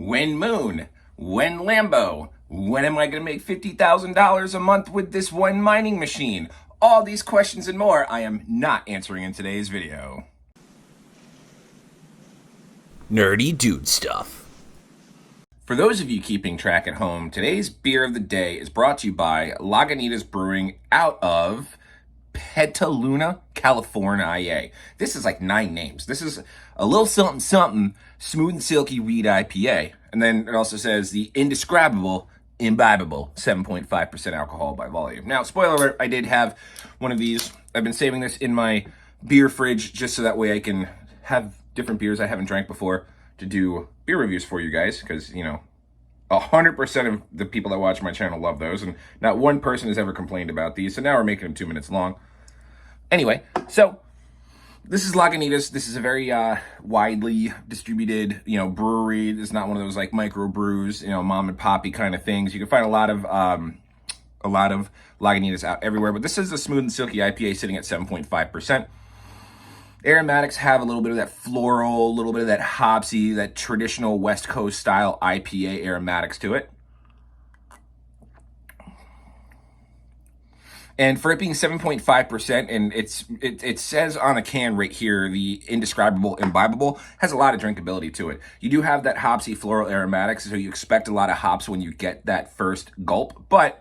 When Moon? When Lambo? When am I going to make $50,000 a month with this one mining machine? All these questions and more I am not answering in today's video. Nerdy dude stuff. For those of you keeping track at home, today's beer of the day is brought to you by Lagunitas Brewing out of Petaluma, California. This is like 9 names. This is a little something something, smooth and silky wheat IPA. And then it also says the indescribable, imbibable 7.5% alcohol by volume. Now, spoiler alert, I did have one of these. I've been saving this in my beer fridge just so that way I can have different beers I haven't drank before to do beer reviews for you guys, because, you know, 100% of the people that watch my channel love those, and not one person has ever complained about these, so now we're making them 2 minutes long. Anyway, so this is Lagunitas. This is a very widely distributed, brewery. It's not one of those like micro brews, mom and poppy kind of things. You can find a lot of Lagunitas out everywhere, but this is a smooth and silky IPA sitting at 7.5%. Aromatics have a little bit of that floral, a little bit of that hopsy, that traditional West Coast style IPA aromatics to it. And for it being 7.5%, and it says on the can right here, the indescribable, imbibable, has a lot of drinkability to it. You do have that hopsy floral aromatics, so you expect a lot of hops when you get that first gulp, but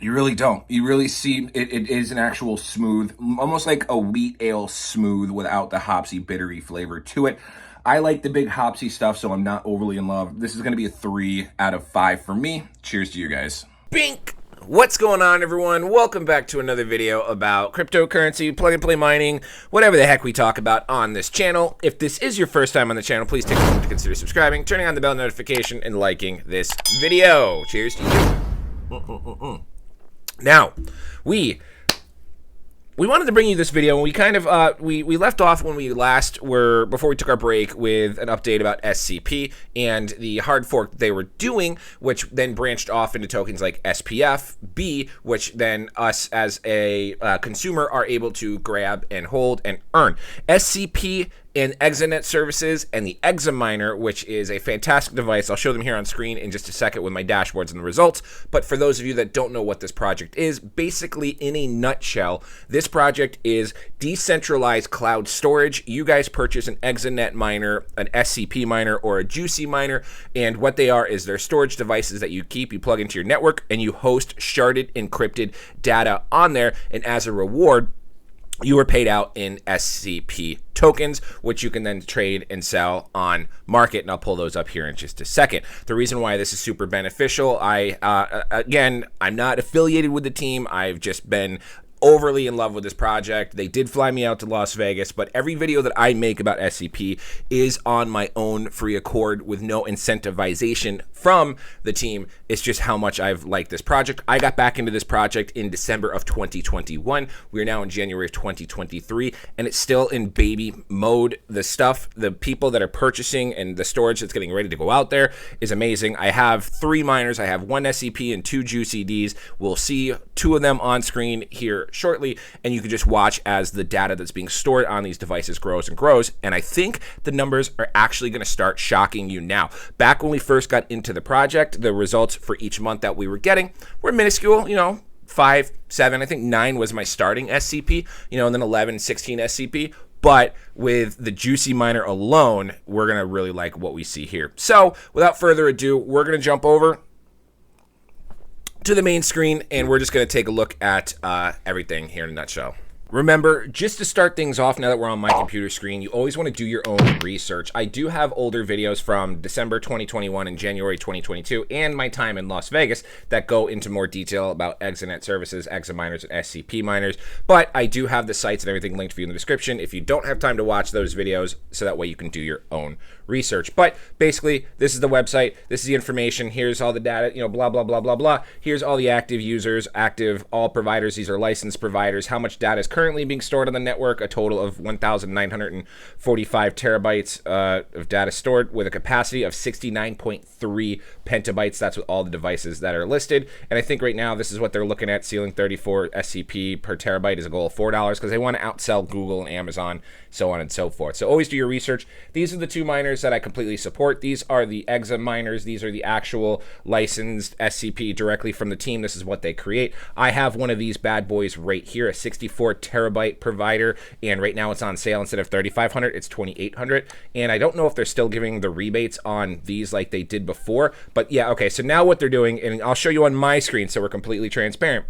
you really don't. You really see it is an actual smooth, almost like a wheat ale smooth without the hopsy, bittery flavor to it. I like the big hopsy stuff, so I'm not overly in love. This is going to be a 3 out of 5 for me. Cheers to you guys. Bink! What's going on, everyone? Welcome back to another video about cryptocurrency, plug-and-play mining, whatever the heck we talk about on this channel. If this is your first time on the channel, please take a moment to consider subscribing, turning on the bell notification, and liking this video. Cheers to you. Now, we wanted to bring you this video, and we kind of we left off when we last were, before we took our break, with an update about SCP and the hard fork they were doing, which then branched off into tokens like SPF-B, which then us as a consumer are able to grab and hold and earn. SCP and Xaminer services and the Xaminer, which is a fantastic device. I'll show them here on screen in just a second with my dashboards and the results. But for those of you that don't know what this project is, basically in a nutshell, this project is decentralized cloud storage. You guys purchase an Xaminer miner, an SCP miner, or a JuseyMiner, and what they are is they're storage devices that you keep, you plug into your network, and you host sharded, encrypted data on there, and as a reward, you are paid out in SCP tokens, which you can then trade and sell on market, and I'll pull those up here in just a second. The reason why this is super beneficial, again, I'm not affiliated with the team. I've just been overly in love with this project. They did fly me out to Las Vegas, but every video that I make about SCP is on my own free accord with no incentivization from the team. It's just how much I've liked this project. I got back into this project in December of 2021. We're now in January of 2023, and it's still in baby mode. The stuff, the people that are purchasing, and the storage that's getting ready to go out there is amazing. I have 3 miners. I have 1 SCP and 2 JuseyDs. We'll see 2 of them on screen here shortly, and you can just watch as the data that's being stored on these devices grows and grows. And I think the numbers are actually going to start shocking you now. Back when we first got into the project, the results for each month that we were getting were minuscule, 5, 7, I think 9 was my starting SCP, and then 11, 16 SCP. But with the JuseyMiner alone, we're going to really like what we see here. So without further ado, we're going to jump over to the main screen, and we're just going to take a look at everything here in a nutshell. Remember, just to start things off, now that we're on my computer screen, you always want to do your own research. I do have older videos from December 2021 and January 2022 and my time in Las Vegas that go into more detail about Xaminer services, Xaminers, and SCP miners, but I do have the sites and everything linked for you in the description if you don't have time to watch those videos, so that way you can do your own research. But basically, this is the website, this is the information, here's all the data, blah, blah, blah, blah, blah. Here's all the active users, all providers, these are licensed providers, how much data is currently being stored on the network, a total of 1,945 terabytes of data stored with a capacity of 69.3 petabytes. That's with all the devices that are listed. And I think right now this is what they're looking at, ceiling 34 SCP per terabyte is a goal of $4 because they want to outsell Google and Amazon, so on and so forth. So always do your research. These are the 2 miners miners that I completely support. These are the Xaminers. These are the actual licensed SCP directly from the team. This is what they create. I have one of these bad boys right here, a 64 terabyte provider, and right now it's on sale. Instead of $3,500, it's $2,800. And I don't know if they're still giving the rebates on these like they did before, but yeah, okay. So now what they're doing, and I'll show you on my screen so we're completely transparent,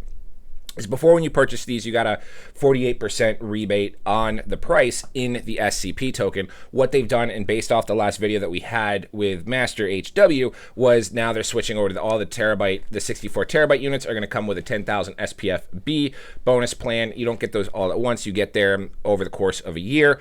is before when you purchase these, you got a 48% rebate on the price in the SCP token. What they've done, and based off the last video that we had with Master HW, was now they're switching over to all the 64 terabyte units are going to come with a 10,000 SPF B bonus plan. You don't get those all at once. You get them over the course of a year,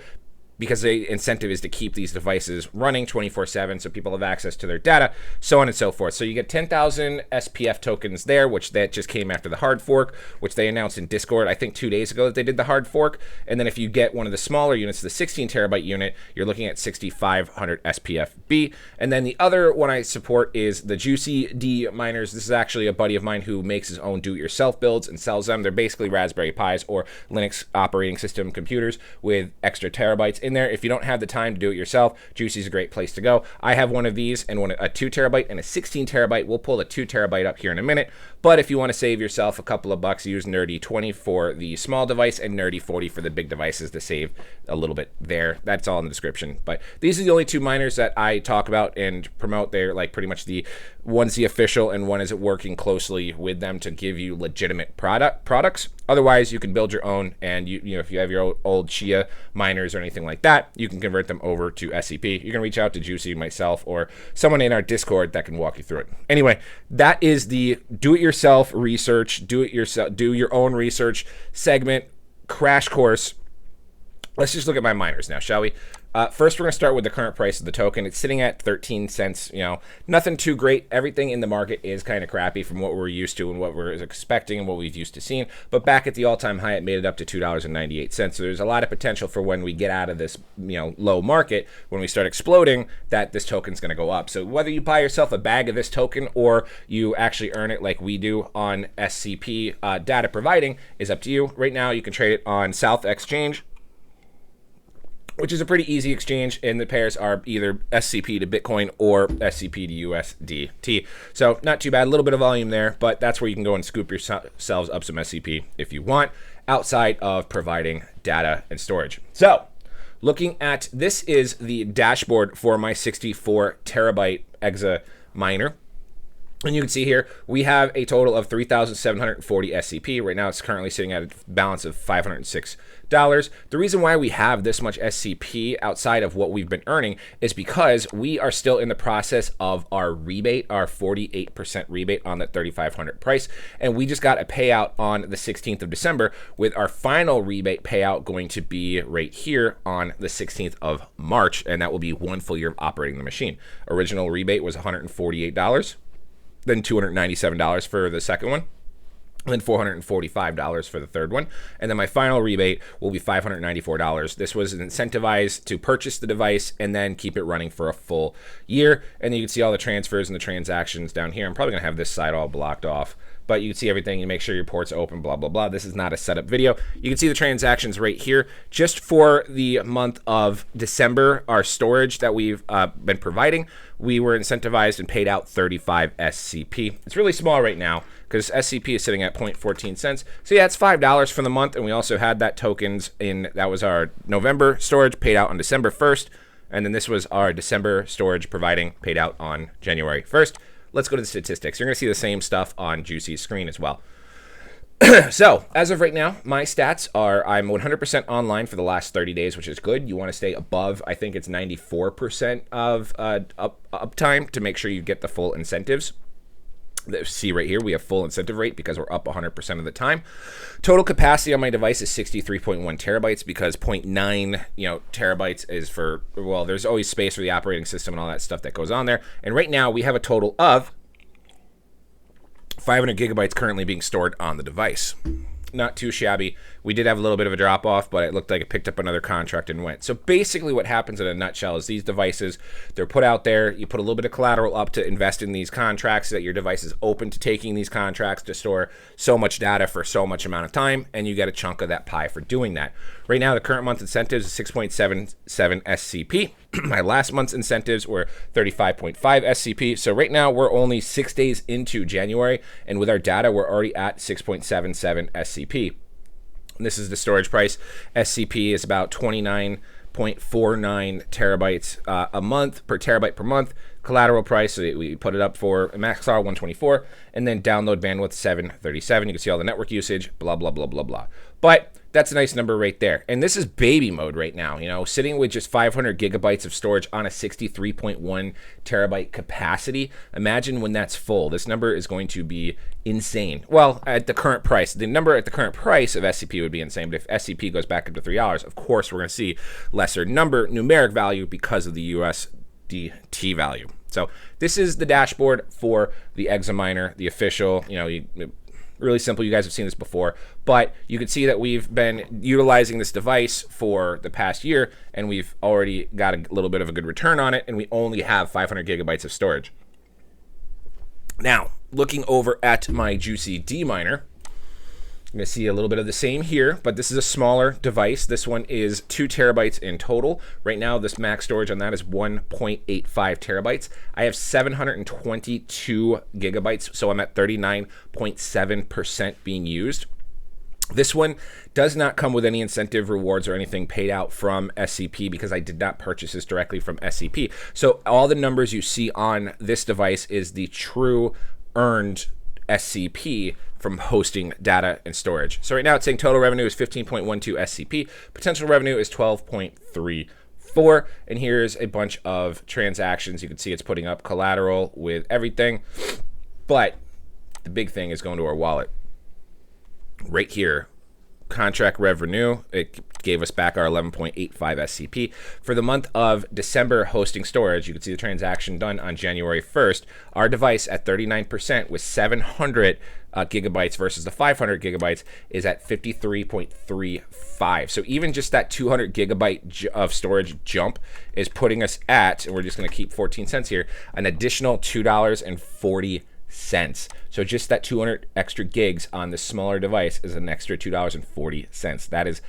because the incentive is to keep these devices running 24/7 so people have access to their data, so on and so forth. So you get 10,000 SPF tokens there, which that just came after the hard fork, which they announced in Discord, I think 2 days ago that they did the hard fork. And then if you get one of the smaller units, the 16 terabyte unit, you're looking at 6,500 SPF B. And then the other one I support is the JuseyMiner. This is actually a buddy of mine who makes his own do-it-yourself builds and sells them. They're basically Raspberry Pis or Linux operating system computers with extra terabytes in there. If you don't have the time to do it yourself, Juicy's a great place to go. I have one of these and a 2 terabyte and a 16 terabyte. We'll pull the 2 terabyte up here in a minute. But if you want to save yourself a couple of bucks, use Nerdy20 for the small device and Nerdy40 for the big devices to save a little bit there. That's all in the description. But these are the only 2 miners that I talk about and promote. They're like pretty much one's the official and one is working closely with them to give you legitimate products. Otherwise, you can build your own, and you know if you have your old Chia miners or anything like that, you can convert them over to SCP. You can reach out to Juicy, myself, or someone in our Discord that can walk you through it. Anyway, that is the do-it-yourself research, do your own research segment crash course. Let's just look at my miners now, shall we? First, we're going to start with the current price of the token. It's sitting at 13 cents. You know, nothing too great. Everything in the market is kind of crappy from what we're used to and what we're expecting and what we've used to seeing. But back at the all-time high, it made it up to $2.98. So there's a lot of potential for when we get out of this, low market, when we start exploding, that this token's going to go up. So whether you buy yourself a bag of this token or you actually earn it like we do on SCP data providing is up to you. Right now, you can trade it on SouthXchange, which is a pretty easy exchange, and the pairs are either SCP to Bitcoin or SCP to USDT. So not too bad, a little bit of volume there, but that's where you can go and scoop yourselves up some SCP if you want, outside of providing data and storage. So looking at, this is the dashboard for my 64 terabyte Xaminer. And you can see here, we have a total of 3,740 SCP. Right now, it's currently sitting at a balance of $506. The reason why we have this much SCP outside of what we've been earning is because we are still in the process of our rebate, our 48% rebate on that 3,500 price. And we just got a payout on the 16th of December, with our final rebate payout going to be right here on the 16th of March. And that will be 1 full year of operating the machine. Original rebate was $148. Then $297 for the second one, and then $445 for the third one. And then my final rebate will be $594. This was incentivized to purchase the device and then keep it running for a full year. And you can see all the transfers and the transactions down here. I'm probably gonna have this side all blocked off, but you can see everything. You make sure your port's open, blah, blah, blah. This is not a setup video. You can see the transactions right here. Just for the month of December, our storage that we've been providing, we were incentivized and paid out 35 SCP. It's really small right now because SCP is sitting at 0.14 cents. So yeah, it's $5 for the month. And we also had that tokens in, that was our November storage paid out on December 1st. And then this was our December storage providing paid out on January 1st. Let's go to the statistics. You're going to see the same stuff on Juicy's screen as well. So, as of right now, my stats are I'm 100% online for the last 30 days, which is good. You want to stay above, I think it's 94% of uptime to make sure you get the full incentives. See right here, we have full incentive rate because we're up 100% of the time. Total capacity on my device is 63.1 terabytes because 0.9 terabytes is for, well, there's always space for the operating system and all that stuff that goes on there. And right now we have a total of 500 gigabytes currently being stored on the device. Not too shabby. We did have a little bit of a drop off, but it looked like it picked up another contract and went. So basically what happens in a nutshell is these devices, they're put out there, you put a little bit of collateral up to invest in these contracts so that your device is open to taking these contracts to store so much data for so much amount of time, and you get a chunk of that pie for doing that. Right now, the current month incentives is 6.77 SCP. My last month's incentives were 35.5 SCP. So right now we're only 6 days into January, and with our data, we're already at 6.77 SCP. And this is the storage price. SCP is about 29.49 terabytes a month per terabyte per month. Collateral price, so we put it up for max R 124, and then download bandwidth 737. You can see all the network usage, blah, blah, blah, blah, blah. But that's a nice number right there. And this is baby mode right now, you know, sitting with just 500 gigabytes of storage on a 63.1 terabyte capacity. Imagine when that's full. This number is going to be insane. Well, at the current price, the number at the current price of SCP would be insane. But if SCP goes back up to $3, of course, we're going to see lesser numeric value because of the USDT value. So this is the dashboard for the Xaminer, the official, you know, really simple. You guys have seen this before, but you can see that we've been utilizing this device for the past year, and we've already got a little bit of a good return on it, and we only have 500 gigabytes of storage. Now, looking over at my JuseyMiner, you're going to see a little bit of the same here, but this is a smaller device. This one is 2 terabytes in total. Right now, this max storage on that is 1.85 terabytes. I have 722 gigabytes, so I'm at 39.7% being used. This one does not come with any incentive rewards or anything paid out from SCP because I did not purchase this directly from SCP. So all the numbers you see on this device is the true earned SCP from hosting data and storage. So right now it's saying total revenue is 15.12 SCP. Potential revenue is 12.34. And here's a bunch of transactions. You can see it's putting up collateral with everything. But the big thing is going to our wallet. Right here, contract revenue, it gave us back our 11.85 SCP. For the month of December hosting storage, you can see the transaction done on January 1st. Our device at 39% with 700 gigabytes versus the 500 gigabytes is at 53.35. So even just that 200 gigabyte of storage jump is putting us at, and we're just going to keep 14 cents here, an additional $2.40. So just that 200 extra gigs on the smaller device is an extra $2.40. That is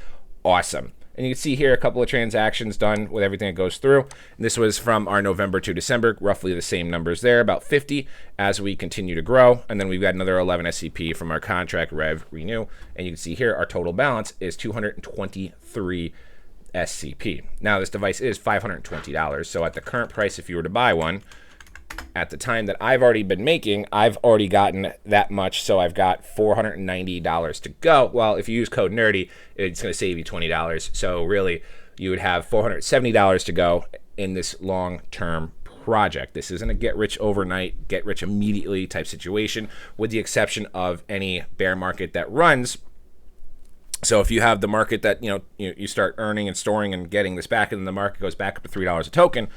awesome. And you can see here a couple of transactions done with everything that goes through. And this was from our November to December, roughly the same numbers there, about 50 as we continue to grow. And then we've got another 11 SCP from our contract rev renew. And you can see here our total balance is 223 SCP. Now this device is $520. So at the current price, if you were to buy one, at the time that I've already been making, I've already gotten that much, so I've got $490 to go. Well, if you use code NERDY, it's going to save you $20. So really, you would have $470 to go in this long-term project. This isn't a get-rich overnight, get-rich immediately type situation, with the exception of any bear market that runs. So if you have the market that you start earning and storing and getting this back, and then the market goes back up to $3 a token,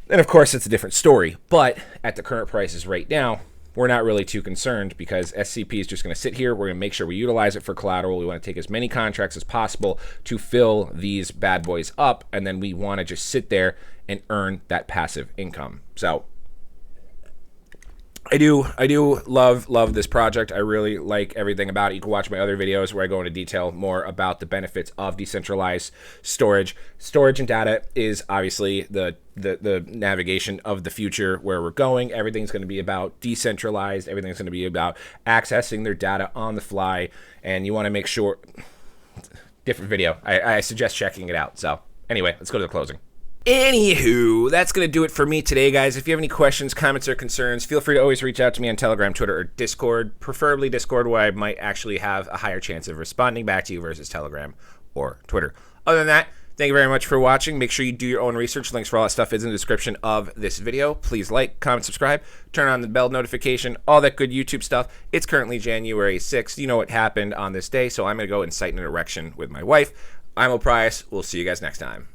then of course it's a different story. But at the current prices right now, we're not really too concerned because SCP is just going to sit here. We're going to make sure we utilize it for collateral. We want to take as many contracts as possible to fill these bad boys up, and then we want to just sit there and earn that passive income. So I do love this project. I really like everything about it. You can watch my other videos where I go into detail more about the benefits of decentralized storage. Storage and data is obviously the navigation of the future where we're going. Everything's going to be about decentralized. Everything's going to be about accessing their data on the fly. And you want to make sure, different video. I suggest checking it out. So anyway, let's go to the closing. Anywho, that's going to do it for me today, guys. If you have any questions, comments, or concerns, feel free to always reach out to me on Telegram, Twitter, or Discord. Preferably Discord, where I might actually have a higher chance of responding back to you versus Telegram or Twitter. Other than that, thank you very much for watching. Make sure you do your own research. Links for all that stuff is in the description of this video. Please like, comment, subscribe, turn on the bell notification, all that good YouTube stuff. It's currently January 6th. You know what happened on this day, so I'm going to go and cite an erection with my wife. I'm O'Price. We'll see you guys next time.